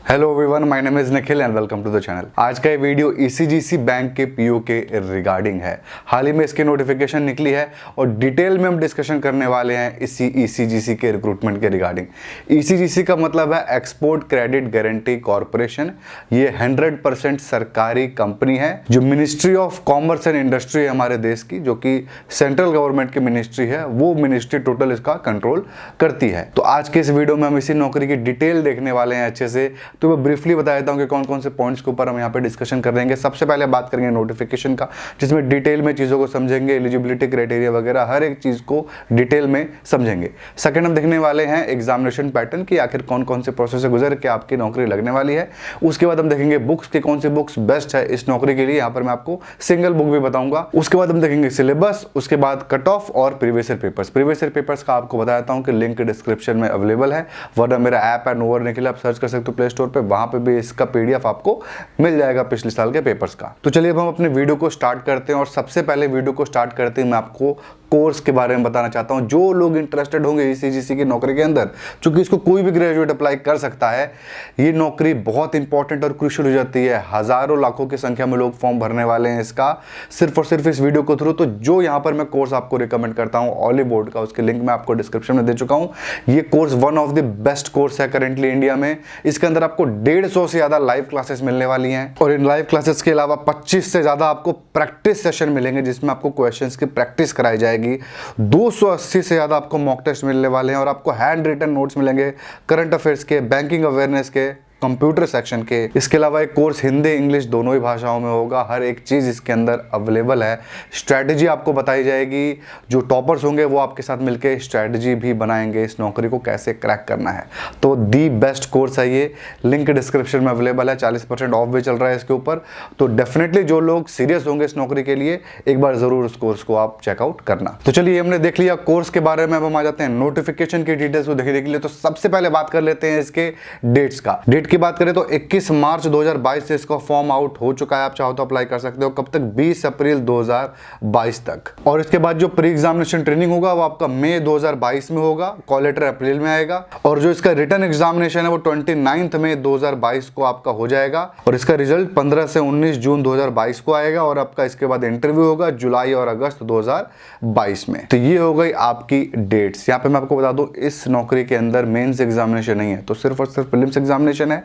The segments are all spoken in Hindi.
Hello everyone, my name is Nikhil and welcome to the channel. आज का ये वीडियो ईसीजीसी बैंक के पीओ के रिगार्डिंग है। हाल ही में इसकी नोटिफिकेशन निकली है और डिटेल में हम डिस्कशन करने वाले हैं इसी ईसीजीसी के रिक्रूटमेंट के रिगार्डिंग। ईसीजीसी का मतलब है एक्सपोर्ट क्रेडिट गारंटी कॉर्पोरेशन। ये 100% सरकारी कंपनी है जो ministry of commerce and industry है हमारे देश की, जो कि सेंट्रल गवर्नमेंट की मिनिस्ट्री है। वो मिनिस्ट्री टोटल इसका कंट्रोल करती है। तो आज के इस वीडियो में हम इसी नौकरी की डिटेल देखने वाले हैं अच्छे से। तो मैं ब्रीफली बता देता हूं कि कौन कौन से पॉइंट्स के ऊपर हम यहाँ पे डिस्कशन कर लेंगे। सबसे पहले बात करेंगे नोटिफिकेशन का, जिसमें डिटेल में चीज़ों को समझेंगे, एलिजिबिलिटी क्राइटेरिया वगैरह हर एक चीज़ को डिटेल में समझेंगे। सेकंड हम देखने वाले हैं एग्जामिनेशन पैटर्न की, आखिर कौन कौन से प्रोसेस से गुजर के आपकी नौकरी लगने वाली है। उसके बाद हम देखेंगे बुक्स की कौन सी बुक्स बेस्ट है इस नौकरी के लिए। यहाँ पर मैं आपको सिंगल बुक भी बताऊंगा। उसके बाद हम देखेंगे सिलेबस, उसके बाद कट ऑफ और previous year papers. Previous year papers का आपको बताता हूँ कि लिंक डिस्क्रिप्शन में अवेलेबल है, वरना मेरा ऐप है नोवर निखिल, आप सर्च कर सकते हो प्ले स्टोर पर, वहां पर भी इसका पीडीएफ आपको मिल जाएगा पिछले साल के पेपर्स का। तो चलिए अब हम अपने वीडियो को स्टार्ट करते हैं। और सबसे पहले वीडियो को स्टार्ट करते हैं मैं आपको कोर्स के बारे में बताना चाहता हूं। जो लोग इंटरेस्टेड होंगे ईसीजीसी की नौकरी के अंदर, चूंकि इसको कोई भी ग्रेजुएट अप्लाई कर सकता है, ये नौकरी बहुत इंपॉर्टेंट और क्रूशियल हो जाती है। हजारों लाखों की संख्या में लोग फॉर्म भरने वाले हैं इसका, सिर्फ और सिर्फ इस वीडियो को थ्रू। तो जो यहां पर मैं कोर्स आपको रिकमेंड करता हूं ऑलिव बोर्ड का, उसके लिंक मैं आपको डिस्क्रिप्शन में दे चुका हूं। ये course one of the best course है करेंटली इंडिया में। इसके अंदर आपको 150 से ज्यादा लाइव क्लासेस मिलने वाली हैं, और इन लाइव क्लासेस के अलावा 25 से ज्यादा आपको प्रैक्टिस सेशन मिलेंगे, जिसमें आपको क्वेश्चंस की प्रैक्टिस कराई जाएगी। 280 से ज्यादा आपको मॉक टेस्ट मिलने वाले हैं, और आपको हैंड रिटन नोट्स मिलेंगे करंट अफेयर्स के, बैंकिंग अवेयरनेस के, कंप्यूटर सेक्शन के। इसके अलावा एक कोर्स हिंदी इंग्लिश दोनों ही भाषाओं में होगा। हर एक चीज़ इसके अंदर अवेलेबल है। स्ट्रैटेजी आपको बताई जाएगी, जो टॉपर्स होंगे वो आपके साथ मिलकर स्ट्रैटेजी भी बनाएंगे इस नौकरी को कैसे क्रैक करना है। तो दी बेस्ट कोर्स है ये, लिंक डिस्क्रिप्शन में अवेलेबल है। 40% ऑफ भी चल रहा है इसके ऊपर। तो डेफिनेटली जो लोग सीरियस होंगे इस नौकरी के लिए, एक बार जरूर उस कोर्स को आप चेकआउट करना। तो चलिए हमने देख लिया कोर्स के बारे में, अब हम आ जाते हैं नोटिफिकेशन की डिटेल्स को देख लिए। तो सबसे पहले बात कर लेते हैं इसके डेट्स का। डेट की बात करें तो 21 मार्च 2022 से इसका फॉर्म आउट हो चुका है। आप चाहो तो अप्लाई कर सकते हो। कब तक? 20 अप्रैल 2022 तक। और इसके बाद जो प्री एग्जामिनेशन ट्रेनिंग होगा वो आपका मई 2022 में होगा, कॉल लेटर अप्रैल में आएगा। और जो इसका रिटन एग्जामिनेशन है वो 29 मई 2022 को आपका हो जाएगा, और इसका रिजल्ट 15 से 19 जून 2022 को आएगा। और आपका इसके बाद इंटरव्यू होगा जुलाई और अगस्त 2022 में। तो ये हो गई आपकी डेट्स। यहाँ पे मैं आपको बता दूं, इस नौकरी के अंदर मेंस एग्जामिनेशन नहीं है, तो सिर्फ और सिर्फ प्रीलिम्स एग्जामिनेशन है।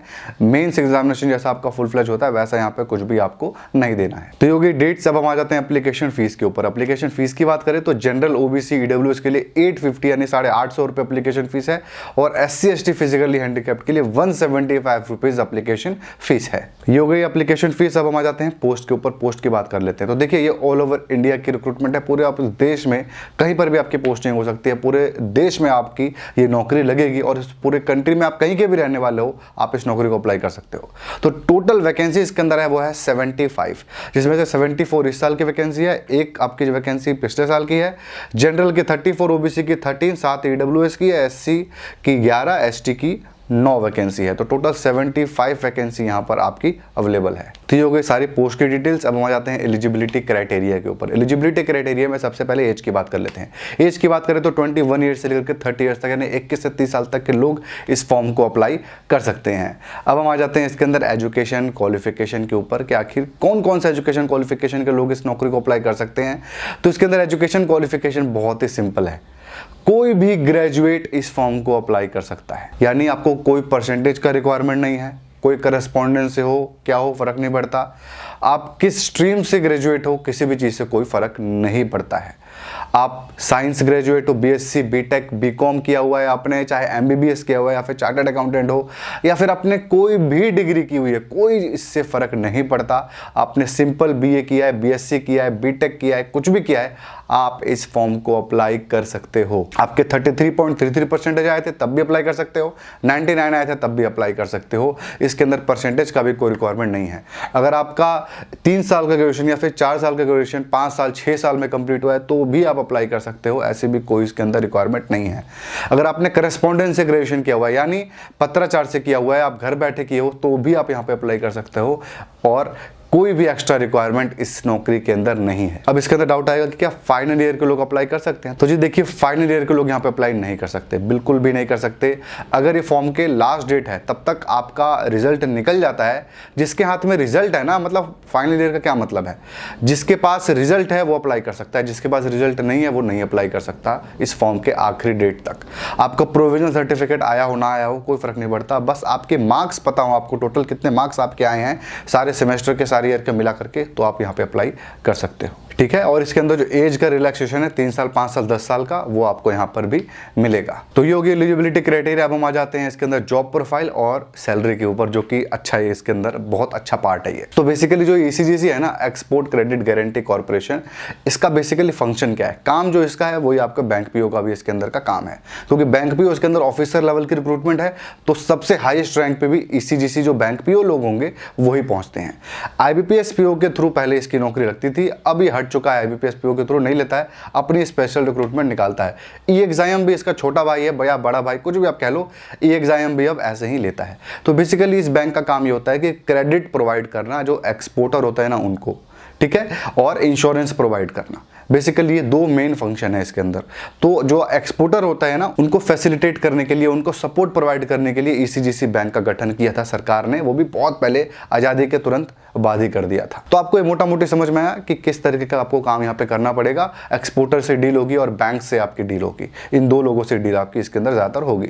मेंस एग्जामिनेशन जैसा आपका फुल फ्लेज होता है वैसा यहाँ पे कुछ भी आपको नहीं देना है। तो ये हो गई डेट्स। अब हम आ जाते हैं एप्लीकेशन फीस के ऊपर। एप्लीकेशन फीस की बात करें तो जनरल ओबीसी ईडब्ल्यूएस के लिए 850 यानी 850 रुपए एप्लीकेशन फीस है, और एससी एसटी फिजिकली हैंडीकैप्ड के लिए 175 रुपीज एप्लीकेशन फीस है। ये हो गई एप्लीकेशन फीस। अब हम आ जाते हैं पोस्ट के ऊपर। पोस्ट की बात कर लेते हैं। तो देखिए, ये ऑल ओवर इंडिया की रिक्रूटमेंट है। पूरे आप देश में कहीं पर भी आपकी पोस्टिंग हो सकती है। पूरे देश में आपकी ये नौकरी लगेगी, और इस पूरे कंट्री में आप कहीं के भी रहने वाले हो, आप इस नौकरी को अप्लाई कर सकते हो। तो टोटल वैकेंसी इसके अंदर है वो है 75, जिसमें से 74 इस साल की वैकेंसी है, एक आपकी वैकेंसी पिछले साल की है। जनरल की 34, ओबीसी की 13, 7 ईडब्ल्यूएस की है, एससी की 11, एसटी की 9 वैकेंसी है। तो टोटल 75 वैकेंसी यहाँ पर आपकी अवेलेबल है। तो ये हो गई सारी पोस्ट की डिटेल्स। अब हम आ जाते हैं एलिजिबिलिटी क्राइटेरिया के ऊपर। एलिजिबिलिटी क्राइटेरिया में सबसे पहले एज की बात कर लेते हैं। एज की बात करें तो 21 ईयर से लेकर 30 ईयर्स तक, यानी 21 से 30 साल तक के लोग इस फॉर्म को अप्लाई कर सकते हैं। अब हम आ जाते हैं इसके अंदर एजुकेशन क्वालिफिकेशन के ऊपर कि आखिर कौन कौन से एजुकेशन क्वालिफिकेशन के लोग इस नौकरी को अप्लाई कर सकते हैं। तो इसके अंदर एजुकेशन क्वालिफिकेशन बहुत ही सिंपल है। कोई भी ग्रेजुएट इस फॉर्म को अप्लाई कर सकता है, यानी आपको कोई परसेंटेज का रिक्वायरमेंट नहीं है, कोई करस्पॉन्डेंस से हो क्या हो फर्क नहीं पड़ता। आप किस स्ट्रीम से ग्रेजुएट हो, किसी भी चीज़ से कोई फर्क नहीं पड़ता है। आप साइंस ग्रेजुएट हो, बीएससी बीटेक बीकॉम किया हुआ है आपने, चाहे एमबीबीएस किया हुआ है, या फिर चार्टर्ड अकाउंटेंट हो, या फिर आपने कोई भी डिग्री की हुई है, कोई इससे फर्क नहीं पड़ता। आपने सिंपल बीए किया है, बीएससी किया है, बीटेक किया है, कुछ भी किया है, आप इस फॉर्म को अप्लाई कर सकते हो। आपके 33.33% आए थे तब भी अप्लाई कर सकते हो, 99 आए थे तब भी अप्लाई कर सकते हो। इसके अंदर परसेंटेज का भी कोई रिक्वायरमेंट नहीं है। अगर आपका 3 साल का ग्रेजुएशन या फिर 4 साल का ग्रेजुएशन 5 साल 6 साल में कंप्लीट हुआ है तो भी आप अप्लाई कर सकते हो, ऐसे भी कोई इसके अंदर रिक्वायरमेंट नहीं है। अगर आपने करस्पॉन्डेंस से ग्रेजुएशन किया हुआ है, यानी पत्राचार से किया हुआ है, आप घर बैठे किए हो, तो भी आप यहाँ पे अप्लाई कर सकते हो। और कोई भी एक्स्ट्रा रिक्वायरमेंट इस नौकरी के अंदर नहीं है। अब इसके अंदर डाउट आएगा कि क्या फाइनल ईयर के लोग अप्लाई कर सकते हैं? तो जी देखिए, फाइनल ईयर के लोग यहाँ पे अप्लाई नहीं कर सकते, बिल्कुल भी नहीं कर सकते। अगर ये फॉर्म के लास्ट डेट है तब तक आपका रिजल्ट निकल जाता है। जिसके हाथ में रिजल्ट है ना, मतलब फाइनल ईयर का क्या मतलब है, जिसके पास रिजल्ट है वो अप्लाई कर सकता है, जिसके पास रिजल्ट नहीं है वो नहीं अप्लाई कर सकता इस फॉर्म के आखिरी डेट तक। आपका प्रोविजनल सर्टिफिकेट आया हो ना आया हो कोई फर्क नहीं पड़ता, बस आपके मार्क्स पता हो, आपको टोटल कितने मार्क्स आपके आए हैं सारे सेमेस्टर के, सारे ईयर के मिला करके, तो आप यहाँ पे अप्लाई कर सकते हो, ठीक है। और इसके अंदर जो एज का रिलैक्सेशन है 3 साल, 5 साल, 10 साल का, वो आपको यहाँ पर भी मिलेगा। तो ये होगी एलिजिबिलिटी क्राइटेरिया। अब हम आ जाते हैं इसके अंदर जॉब प्रोफाइल और सैलरी के ऊपर, जो कि अच्छा है, इसके अंदर बहुत अच्छा पार्ट है ये। तो बेसिकली जो ECGC है ना, एक्सपोर्ट क्रेडिट गारंटी कॉर्पोरेशन, इसका बेसिकली फंक्शन क्या है, काम जो इसका है वही आपका बैंक पीओ का भी इसके अंदर का काम है। क्योंकि बैंक पीओ इसके अंदर ऑफिसर लेवल की रिक्रूटमेंट है, तो सबसे हाईएस्ट रैंक पे भी ECGC जो बैंक पीओ लोग होंगे वही पहुंचते हैं। IBPS पीओ के थ्रू पहले इसकी नौकरी लगती थी, अभी हट चुका है, IBPS पीओ के थ्रू नहीं लेता है, अपनी स्पेशल रिक्रूटमेंट निकालता है। E-एग्जाम भी इसका छोटा भाई है या बड़ा भाई, कुछ भी आप कह लो, E-एग्जाम भी अब ऐसे ही लेता है। तो बेसिकली इस बैंक का काम ये होता है कि क्रेडिट प्रोवाइड करना जो एक्सपोर्टर होता है ना उनको, ठीक है, और इंश्योरेंस प्रोवाइड करना। बेसिकली ये दो मेन फंक्शन है इसके अंदर। तो जो एक्सपोर्टर होता है ना, उनको फैसिलिटेट करने के लिए, उनको सपोर्ट प्रोवाइड करने के लिए ECGC बैंक का गठन किया था सरकार ने, वो भी बहुत पहले, आज़ादी के तुरंत बाद ही कर दिया था। तो आपको ये मोटा मोटी समझ में आया कि किस तरीके का आपको काम यहाँ पे करना पड़ेगा। एक्सपोर्टर से डील होगी और बैंक से आपकी डील होगी, इन दो लोगों से डील आपकी इसके अंदर ज़्यादातर होगी।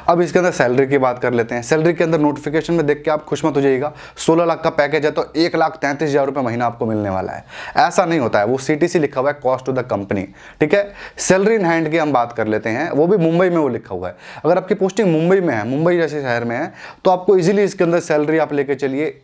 अब इसके अंदर सैलरी की बात कर लेते हैं। सैलरी के अंदर नोटिफिकेशन में देख के आप खुश मत हो जाइएगा, 16 लाख का पैकेज है तो 1,33,000 रुपये महीना आपको मिलने वाला है, ऐसा नहीं होता है। वो CTC लिखा हुआ है, कॉस्ट टू द कंपनी, ठीक है। सैलरी इन हैंड की हम बात कर लेते हैं, वो भी मुंबई में वो लिखा हुआ है। अगर आपकी पोस्टिंग मुंबई में है, मुंबई जैसे शहर में है, तो आपको इजीली इसके अंदर सैलरी आप लेके चलिए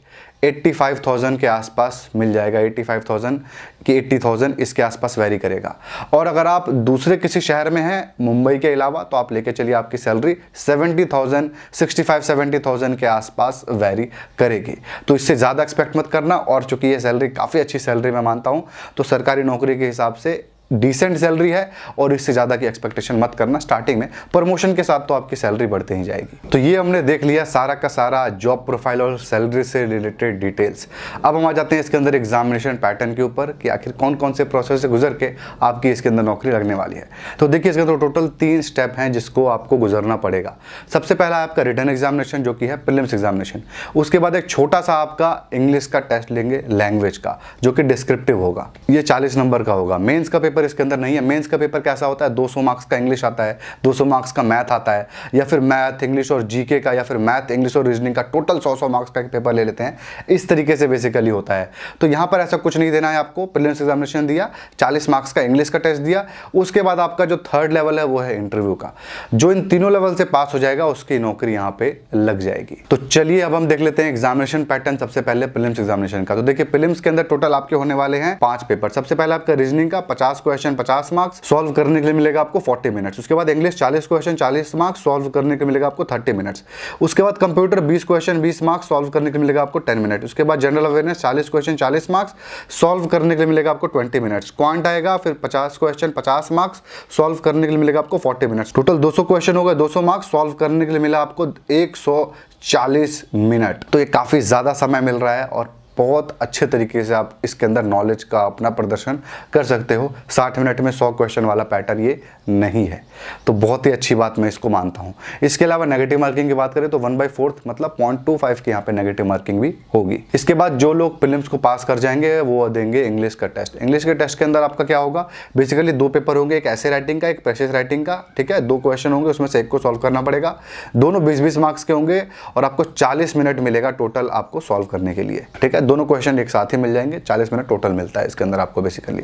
85,000 के आसपास मिल जाएगा। 85,000 कि 80,000 इसके आसपास वैरी करेगा। और अगर आप दूसरे किसी शहर में हैं मुंबई के अलावा, तो आप लेके चलिए आपकी सैलरी 70,000, 65-70,000 के आसपास वैरी करेगी। तो इससे ज़्यादा एक्सपेक्ट मत करना। और चूंकि ये सैलरी काफ़ी अच्छी सैलरी मैं मानता हूँ, तो सरकारी नौकरी के हिसाब से डिसेंट सैलरी है, और इससे ज़्यादा की एक्सपेक्टेशन मत करना स्टार्टिंग में। प्रमोशन के साथ तो आपकी सैलरी बढ़ती ही जाएगी। तो ये हमने देख लिया सारा का सारा जॉब प्रोफाइल और सैलरी से रिलेटेड डिटेल्स। अब हम आ जाते हैं इसके अंदर एग्जामिनेशन पैटर्न के ऊपर कि आखिर कौन कौन से प्रोसेस से गुजर के आपकी इसके अंदर नौकरी लगने वाली है। तो देखिए, इसके अंदर टोटल 3 स्टेप हैं जिसको आपको गुजरना पड़ेगा। सबसे पहला आपका रिटन एग्जामिनेशन, जो कि है प्रीलिम्स एग्जामिनेशन। उसके बाद एक छोटा सा आपका इंग्लिश का टेस्ट लेंगे, लैंग्वेज का, जो कि डिस्क्रिप्टिव होगा। ये 40 नंबर का होगा। मेंस का पेपर इसके अंदर नहीं है। मेंस का पेपर कैसा होता है, 200 मार्क्स का इंग्लिश आता है, 200 मार्क्स का मैथ आता है, या फिर मैथ, इंग्लिश और जीके का, या फिर मैथ, इंग्लिश और रीजनिंग का टोटल 100 मार्क्स का एक पेपर ले लेते हैं। इस तरीके से बेसिकली होता है। तो यहां पर ऐसा कुछ नहीं देना है आपको। प्रीलिम्स एग्जामिनेशन दिया, 40 मार्क्स का इंग्लिश का टेस्ट दिया, उसके बाद आपका जो थर्ड लेवल है वो है इंटरव्यू का। जो इन तीनों लेवल से पास हो जाएगा उसकी नौकरी यहां पे लग जाएगी। तो चलिए अब हम देख लेते हैं एग्जामिनेशन पैटर्न। सबसे पहले प्रीलिम्स एग्जामिनेशन का। तो देखिए, प्रीलिम्स के अंदर टोटल आपके होने वाले हैं 5 पेपर। सबसे पहले आपका रीजनिंग का 50 क्वेश्चन 50 मार्क्स, सॉल्व करने के लिए मिलेगा आपको 40 मिनट्स। उसके बाद इंग्लिश 40 क्वेश्चन 40 मार्क्स, सॉल्व करने के लिए मिलेगा आपको 30 मिनट्स। उसके बाद कंप्यूटर 20 क्वेश्चन 20 मार्क्स, सॉल्व करने के लिए मिलेगा आपको 10 मिनट। उसके बाद general awareness 40 question 40 marks, solve करने के लिए मिलेगा आपको 20 मिनट्स। क्वांट आएगा, फिर 50 क्वेश्चन 50 मार्क्स, सॉल्व करने के लिए मिलेगा आपको 40 मिनट्स। टोटल 200 क्वेश्चन हो गए, 200 मार्क्स, सॉल्व करने के लिए मिला आपको 140 मिनट। तो ये काफी ज्यादा समय मिल रहा है और बहुत अच्छे तरीके से आप इसके अंदर नॉलेज का अपना प्रदर्शन कर सकते हो। 60 मिनट में 100 क्वेश्चन वाला पैटर्न ये नहीं है, तो बहुत ही अच्छी बात मैं इसको मानता हूं। इसके अलावा नेगेटिव मार्किंग की बात करें तो 1/4 मतलब 0.25 की यहाँ पे नेगेटिव मार्किंग भी होगी। इसके बाद जो लोग प्रीलिम्स को पास कर जाएंगे वो देंगे इंग्लिश का टेस्ट। इंग्लिश के टेस्ट के अंदर आपका क्या होगा, बेसिकली 2 पेपर होंगे, एक ऐसे राइटिंग का, एक पैसेज राइटिंग का, ठीक है। 2 क्वेश्चन होंगे, उसमें से एक को सॉल्व करना पड़ेगा। दोनों 20-20 मार्क्स के होंगे और आपको 40 मिनट मिलेगा टोटल आपको सॉल्व करने के लिए, ठीक है। दोनों क्वेश्चन एक साथ ही मिल जाएंगे, 40 मिनट टोटल मिलता है इसके अंदर आपको बेसिकली।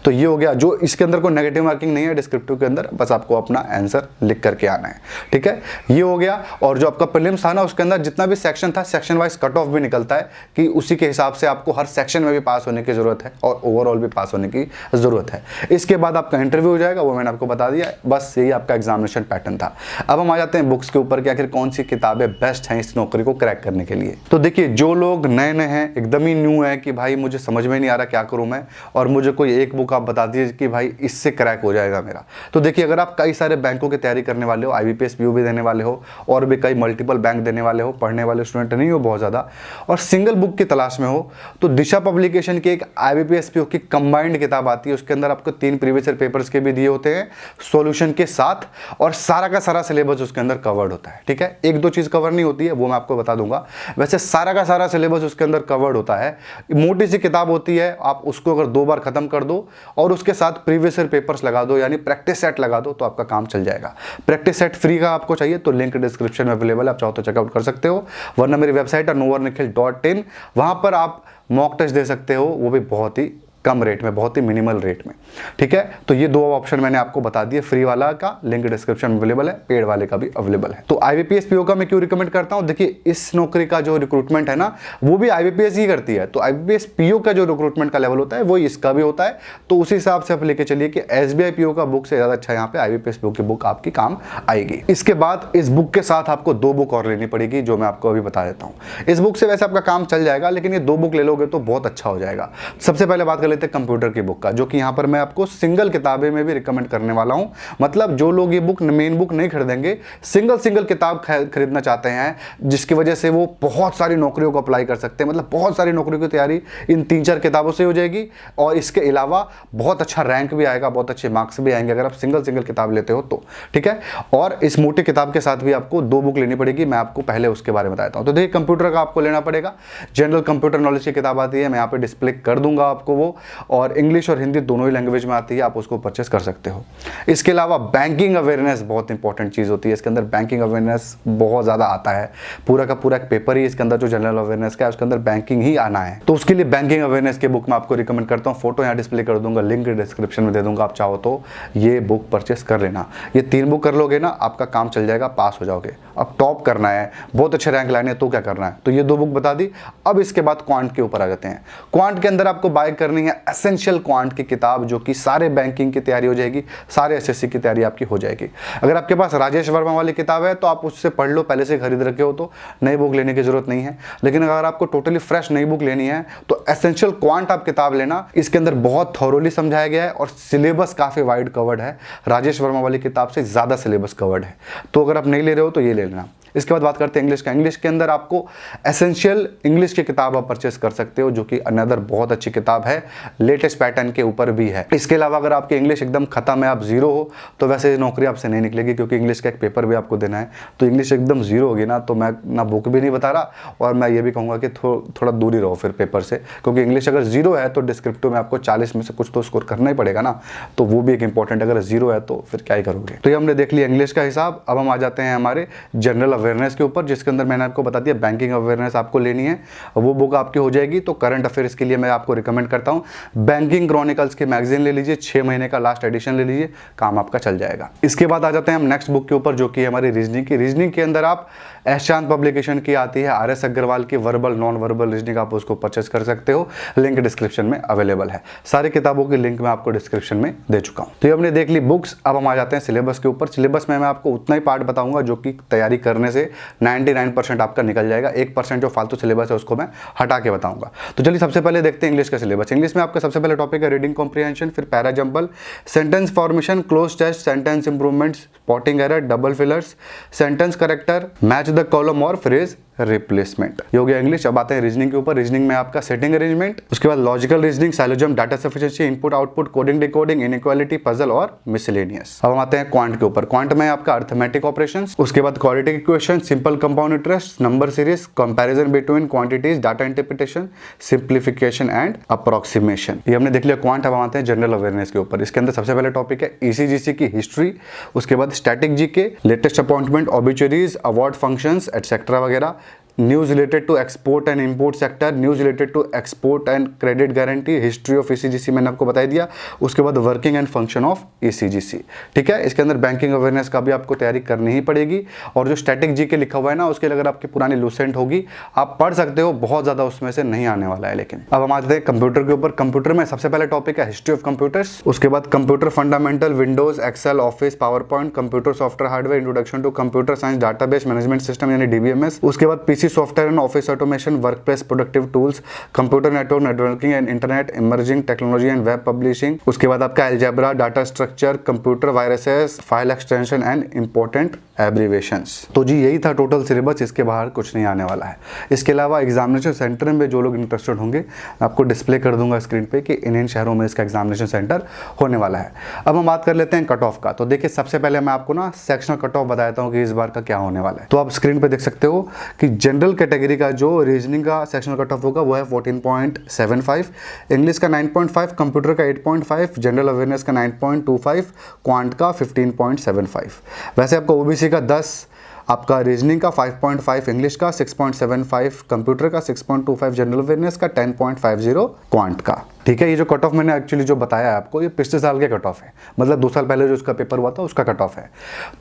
तो ये हो गया। जो इसके अंदर कोई नेगेटिव मार्किंग नहीं है डिस्क्रिप्टिव के अंदर, बस आपको अपना आंसर लिख करके आना है, ठीक है। ये हो गया। और जो आपका प्रीलिम्स था ना, उसके अंदर जितना भी सेक्शन था, सेक्शन वाइज कट ऑफ भी निकलता है कि उसी के हिसाब से आपको हर सेक्शन में भी पास होने की जरूरत है और ओवरऑल भी पास होने की जरूरत है। इसके बाद आपका इंटरव्यू हो जाएगा, वो मैंने आपको बता दिया। बस यही आपका एग्जामिनेशन पैटर्न था। अब हम आ जाते हैं बुक्स के ऊपर कि आखिर कौन सी किताबें बेस्ट हैं इस नौकरी को क्रैक करने के लिए। तो देखिए, जो लोग नए नए हैं एकदम ही न्यू है कि भाई मुझे समझ में नहीं आ रहा क्या करूं मैं, और मुझे कोई एक बुक आप बता दीजिए कि भाई इससे क्रैक हो जाएगा मेरा। तो देखिए, अगर आप कई सारे बैंकों की तैयारी करने वाले हो, IBPS PO भी देने वाले हो, और भी कई मल्टीपल बैंक देने वाले हो, पढ़ने वाले स्टूडेंट नहीं हो बहुत ज़्यादा, और सिंगल बुक की तलाश में हो, तो दिशा पब्लिकेशन की एक IBPS PO की कंबाइंड किताब आती है। उसके अंदर आपको 3 प्रीवियस ईयर पेपर्स के भी दिए होते हैं सॉल्यूशन के साथ, और सारा का सारा सिलेबस उसके अंदर कवर्ड होता है। ठीक है, एक दो चीज़ कवर नहीं होती है, वो मैं आपको बता दूंगा, वैसे सारा का सारा सिलेबस उसके अंदर कवर्ड होता है। मोटी सी किताब होती है, आप उसको अगर 2 बार खत्म कर दो और उसके साथ प्रीवियस ईयर पेपर्स लगा दो, यानी प्रैक्टिस सेट लगा दो, तो आपका काम चल जाएगा। प्रैक्टिस सेट फ्री का आपको चाहिए तो लिंक डिस्क्रिप्शन में अवेलेबल है, आप चाहो तो चेकआउट कर सकते हो, वरना मेरी वेबसाइट है novarnikhil.in, वहां पर आप मॉक टेस्ट दे सकते हो, वो भी बहुत ही कम रेट में, बहुत ही मिनिमल रेट में। ठीक है, तो ये 2 ऑप्शन मैंने आपको बता दिए, फ्री वाला का लिंक डिस्क्रिप्शन में अवेलेबल है, पेड वाले का भी अवेलेबल है। तो IBPS PO का मैं क्यों रिकमेंड करता हूं, देखिए इस नौकरी का जो रिक्रूटमेंट है ना, वो भी IBPS ही करती है, तो IBPS PO का जो रिक्रूटमेंट का लेवल होता है वो इसका भी होता है। तो उसी हिसाब से आप लेके चलिए कि SBI PO का बुक से ज्यादा अच्छा यहाँ पे IBPS PO की बुक आपकी काम आएगी। इसके बाद इस बुक के साथ आपको 2 बुक और लेनी पड़ेगी, जो मैं आपको अभी बता देता हूँ। इस बुक से वैसे आपका काम चल जाएगा, लेकिन ये 2 बुक ले लोगे तो बहुत अच्छा हो जाएगा। सबसे पहले बात कर लेते हैं कंप्यूटर की बुक का, जो कि यहाँ पर मैं आपको सिंगल किताबें में भी रिकमेंड करने वाला हूँ। मतलब जो लोग ये बुक मेन बुक नहीं खरीदेंगे, सिंगल किताब खरीदना चाहते हैं, जिसकी वजह से वो बहुत सारी नौकरियों को अप्लाई कर सकते हैं, मतलब बहुत सारी नौकरियों की तैयारी इन 3-4 किताबों से हो जाएगी, और इसके अलावा बहुत अच्छा रैंक भी आएगा, बहुत अच्छे मार्क्स भी आएंगे अगर आप सिंगल किताब लेते हो तो। ठीक है, और इस मोटी किताब के साथ भी आपको 2 बुक लेनी पड़ेगी, मैं आपको पहले उसके बारे में बताता हूँ। तो देखिए, कंप्यूटर का आपको लेना पड़ेगा, जनरल कंप्यूटर नॉलेज की किताब आती है, मैं यहाँ पे डिस्प्ले कर दूंगा आपको वो, और इंग्लिश और हिंदी दोनों ही लैंग्वेज में आती है, आप उसको परचेस कर सकते हो। इसके अलावा बैंकिंग अवेयरनेस बहुत इंपॉर्टेंट चीज होती है, इसके अंदर बैंकिंग अवेयरनेस बहुत ज्यादा आता है, पूरा का पूरा एक पेपर ही इसके अंदर जो जनरल अवेयरनेस का है उसके अंदर बैंकिंग ही आना है। तो उसके लिए बैंकिंग अवेयरनेस की बुक मैं आपको रिकमेंड करता हूँ, फोटो यहाँ डिस्प्ले कर दूंगा, लिंक डिस्क्रिप्शन में दे दूंगा, आप चाहो तो ये बुक परचेस कर लेना। ये 3 बुक कर लोगे ना, आपका काम चल जाएगा, पास हो जाओगे। अब टॉप करना है, बहुत अच्छे रैंक लाने तो क्या करना है, तो ये 2 बुक बता दी। अब इसके बाद क्वांट के ऊपर आ जाते हैं। क्वांट के अंदर आपको बाय करनी है एसेंशियल क्वांट की किताब, जो कि सारे बैंकिंग की तैयारी हो जाएगी, सारे SSC की तैयारी आपकी हो जाएगी। अगर आपके पास राजेश वर्मा वाली किताब है तो आप उससे पढ़ लो, पहले से खरीद रखे हो तो नई बुक लेने की जरूरत नहीं है। लेकिन अगर आपको टोटली फ्रेश नई बुक लेनी है तो एसेंशियल क्वांट आप किताब लेना, इसके अंदर बहुत थॉरोली समझाया गया है और सिलेबस काफी वाइड कवर्ड है, राजेश वर्मा वाली किताब से ज्यादा सिलेबस कवर्ड है। तो अगर आप नहीं ले रहे हो तो ये ले लेना। इसके बाद बात करते हैं इंग्लिश का। इंग्लिश के अंदर आपको एसेंशियल इंग्लिश की किताब आप परचेस कर सकते हो, जो कि अनदर बहुत अच्छी किताब है, लेटेस्ट पैटर्न के ऊपर भी है। इसके अलावा अगर आपकी इंग्लिश एकदम खत्म है, आप जीरो हो, तो वैसे नौकरी आपसे नहीं निकलेगी, क्योंकि इंग्लिश का एक पेपर भी आपको देना है। तो इंग्लिश एकदम जीरो होगी ना, तो मैं ना बुक भी नहीं बता रहा, और मैं ये भी कहूँगा कि थोड़ा दूरी रहो फिर पेपर से, क्योंकि इंग्लिश अगर जीरो है तो डिस्क्रिप्टिव में आपको 40 में से कुछ तो स्कोर करना ही पड़ेगा ना, तो वो भी एक इंपॉर्टेंट, अगर जीरो है तो फिर क्या ही करोगे। तो ये हमने देख लिया इंग्लिश का हिसाब। अब हम आ जाते हैं हमारे जनरल अवेयरनेस के ऊपर, जिसके अंदर मैंने आपको बता दिया बैंकिंग अवेयरनेस आपको लेनी है, वो बुक आपकी हो जाएगी। तो करंट अफेयर्स के लिए मैं आपको रिकमेंड करता हूं बैंकिंग क्रॉनिकल्स की मैगजीन ले लीजिए, 6 महीने का लास्ट एडिशन ले लीजिए, काम आपका चल जाएगा। इसके बाद आ जाते हैं हम नेक्स्ट बुक के ऊपर, जो कि हमारी रीजनिंग की। रीजनिंग के अंदर आप एस चांद पब्लिकेशन की आती है RS अग्रवाल की वर्बल नॉन वर्बल रीजनिंग, आप उसको परचेस कर सकते हो, लिंक डिस्क्रिप्शन में अवेलेबल है। सारी किताबों की लिंक मैं आपको डिस्क्रिप्शन में दे चुका हूं। तो ये हमने देख ली बुक्स। अब हम आ जाते हैं सिलेबस के ऊपर। सिलेबस में मैं आपको उतना ही पार्ट बताऊंगा जो कि तैयारी करने से 99% आपका निकल जाएगा, 1% जो फालतू सिलेबस है उसको मैं हटा के बताऊंगा। तो चलिए सबसे पहले देखते हैं इंग्लिश का सिलेबस। इंग्लिश में आपका सबसे पहले टॉपिक है रीडिंग कॉम्प्रिहेंशन, फिर para jumble, sentence formation, cloze test, sentence improvements, spotting error, double fillers, sentence character, match the column और फ्रेज रिप्लेसमेंट। ये हो गया इंग्लिश। अब आते हैं रीजनिंग के ऊपर। रीजनिंग में आपका सेटिंग अरेंजमेंट, उसके बाद logical reasoning, syllogism, data sufficiency, input output, coding decoding, inequality, puzzle और मिसलेनियस। अब हम आते हैं क्वांट के ऊपर। क्वांट में आपका अर्थमेटिक ऑपरेशंस, उसके बाद quadratic equation, simple compound interest, number series, comparison between quantities, data interpretation, simplification and approximation. ये हमने देख लिया क्वांट। अब आते हैं जनरल अवेयरनेस के ऊपर। इसके अंदर सबसे पहले टॉपिक है ECGC की हिस्ट्री, उसके बाद static GK, latest appointment, obituaries, award functions et cetera वगैरह, news related to export and import sector, news related to export and credit guarantee, history of ECGC मैंने आपको बता दिया। उसके बाद working and function of ECGC। ठीक है, इसके अंदर बैंकिंग अवेयरनेस का भी आपको तैयारी करनी ही पड़ेगी, और जो स्टैटिक जीके लिखा हुआ है ना, उसके लिए अगर आपकी पुरानी लूसेंट होगी आप पढ़ सकते हो, बहुत ज्यादा उसमें से नहीं आने वाला है। लेकिन अब हम आते हैं कंप्यूटर के ऊपर। कंप्यूटर में सबसे पहले टॉपिक है हिस्ट्री ऑफ कंप्यूटर्स, उसके बाद computer fundamental, Windows, Excel, Office, PowerPoint, computer software hardware, introduction to computer science, database management system यानी DBMS, उसके बाद PC PC software and office automation, work place productive tools, computer network, networking and internet, emerging technology and web publishing. उसके बाद आपका algebra, data structure, computer viruses, file extension and important abbreviations. तो जी यही था टोटल सिलेबस, इसके बाहर कुछ नहीं आने वाला है। इसके अलावा एग्जामिनेशन सेंटर में जो लोग इंटरेस्टेड होंगे आपको डिस्प्ले कर दूंगा स्क्रीन पे कि इन शहरों में इसका एग्जामिनेशन सेंटर होने वाला है। अब हम बात कर लेते हैं कट ऑफ का। तो देखिए सबसे पहले मैं आपको ना सेक्शनल कट ऑफ बताता हूँ कि इस बार का क्या होने वाला है। तो आप स्क्रीन पे देख सकते हो कि जनरल कैटेगरी का जो रीजनिंग का सेक्शनल कट ऑफ होगा वो है 14.75, इंग्लिश का 9.5, कंप्यूटर का 8.5, जनरल अवेयरनेस का 9.25, क्वांट का 15.75। वैसे आपका ओबीसी का 10, आपका रीजनिंग का 5.5, इंग्लिश का 6.75, कंप्यूटर का 6.25, जनरल अवेयरनेस का 10.50, क्वांट का। ठीक है, ये जो कट ऑफ मैंने एक्चुअली जो बताया है आपको, ये पिछले साल के कट ऑफ है, मतलब 2 साल पहले जो उसका पेपर हुआ था उसका कट ऑफ है।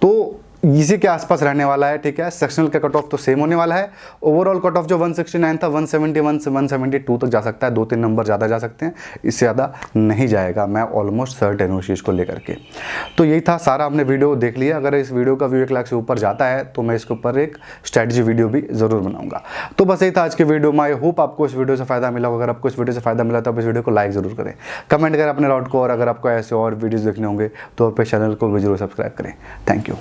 तो इसी के आसपास रहने वाला है। ठीक है, सेक्शनल का कट ऑफ तो सेम होने वाला है। ओवरऑल कट ऑफ जो 169 था 171 से 172 तक जा सकता है, 2-3 नंबर ज़्यादा जा सकते हैं, इससे ज़्यादा नहीं जाएगा। मैं ऑलमोस्ट सर्टेन हूँ इस चीज़ को लेकर के। तो यही था सारा, हमने वीडियो देख लिया। अगर इस वीडियो का व्यू 1 लाख से ऊपर जाता है तो मैं इसके ऊपर एक स्ट्रैटेजी वीडियो भी ज़रूर बनाऊंगा। तो बस यही था आज के वीडियो में। आई होप आपको इस वीडियो से फ़ायदा मिला होगा। अगर आपको इस वीडियो से फ़ायदा मिला तो आप इस वीडियो को लाइक ज़रूर करें, कमेंट करें अपने डाउट को, और अगर आपको ऐसे और वीडियोज़ देखने होंगे तो आप इस चैनल को भी जरूर सब्सक्राइब करें। Thank you.